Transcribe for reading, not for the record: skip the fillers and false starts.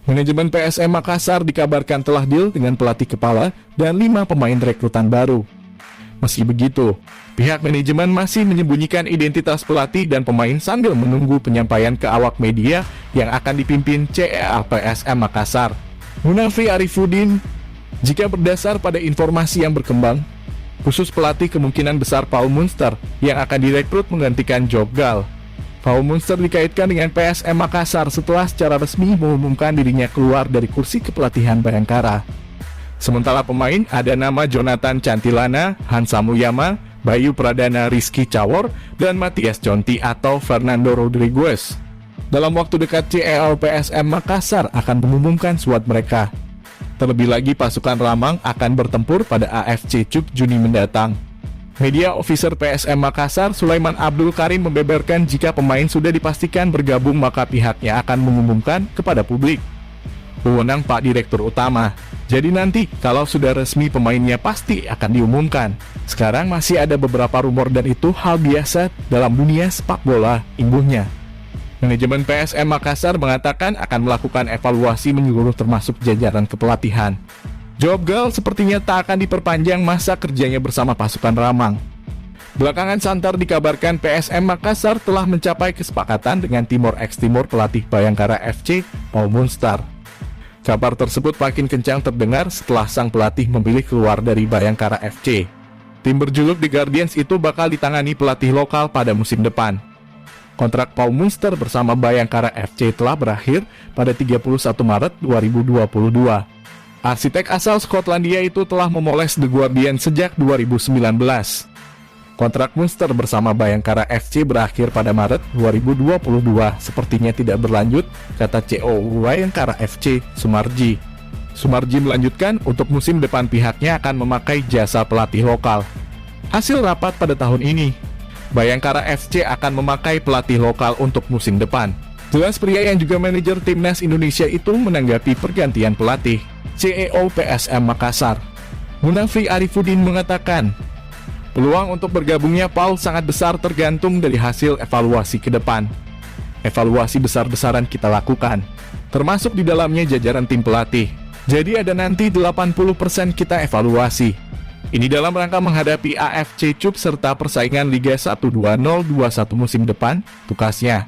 Manajemen PSM Makassar dikabarkan telah deal dengan pelatih kepala dan 5 pemain rekrutan baru. Meski begitu, pihak manajemen masih menyembunyikan identitas pelatih dan pemain sambil menunggu penyampaian ke awak media yang akan dipimpin CEA PSM Makassar. Munafri Arifuddin, jika berdasar pada informasi yang berkembang, khusus pelatih kemungkinan besar Paul Munster yang akan direkrut menggantikan Job Gal. Paul Munster dikaitkan dengan PSM Makassar setelah secara resmi mengumumkan dirinya keluar dari kursi kepelatihan Bayangkara. Sementara pemain ada nama Jonathan Cantilana, Hansa Muyama, Bayu Pradana Rizky Cawor, dan Matias Jonti atau Fernando Rodriguez. Dalam waktu dekat CEL PSM Makassar akan mengumumkan squad mereka. Terlebih lagi pasukan Ramang akan bertempur pada AFC Cup Juni mendatang. Media officer PSM Makassar Sulaiman Abdul Karim membeberkan jika pemain sudah dipastikan bergabung maka pihaknya akan mengumumkan kepada publik. Wewenang Pak Direktur Utama. Jadi nanti kalau sudah resmi pemainnya pasti akan diumumkan. Sekarang masih ada beberapa rumor dan itu hal biasa dalam dunia sepak bola, imbuhnya. Manajemen PSM Makassar mengatakan akan melakukan evaluasi menyeluruh termasuk jajaran kepelatihan. Job Gal sepertinya tak akan diperpanjang masa kerjanya bersama pasukan Ramang. Belakangan santer dikabarkan PSM Makassar telah mencapai kesepakatan dengan Timor X Timor pelatih Bayangkara FC, Paul Munster. Kabar tersebut makin kencang terdengar setelah sang pelatih memilih keluar dari Bayangkara FC. Tim berjuluk The Guardians itu bakal ditangani pelatih lokal pada musim depan. Kontrak Paul Munster bersama Bayangkara FC telah berakhir pada 31 Maret 2022. Arsitek asal Skotlandia itu telah memoles The Guardian sejak 2019. Kontrak Munster bersama Bayangkara FC berakhir pada Maret 2022, sepertinya tidak berlanjut, kata CEO Bayangkara FC, Sumarji. Sumarji melanjutkan untuk musim depan pihaknya akan memakai jasa pelatih lokal. Hasil rapat pada tahun ini, Bayangkara FC akan memakai pelatih lokal untuk musim depan. Jelas pria yang juga manajer timnas Indonesia itu menanggapi pergantian pelatih. CEO PSM Makassar, Munafri Arifuddin mengatakan, peluang untuk bergabungnya Paul sangat besar tergantung dari hasil evaluasi ke depan. Evaluasi besar-besaran kita lakukan, termasuk di dalamnya jajaran tim pelatih. Jadi ada nanti 80% kita evaluasi. Ini dalam rangka menghadapi AFC Cup serta persaingan Liga 1-2-0-2-1 musim depan, tukasnya.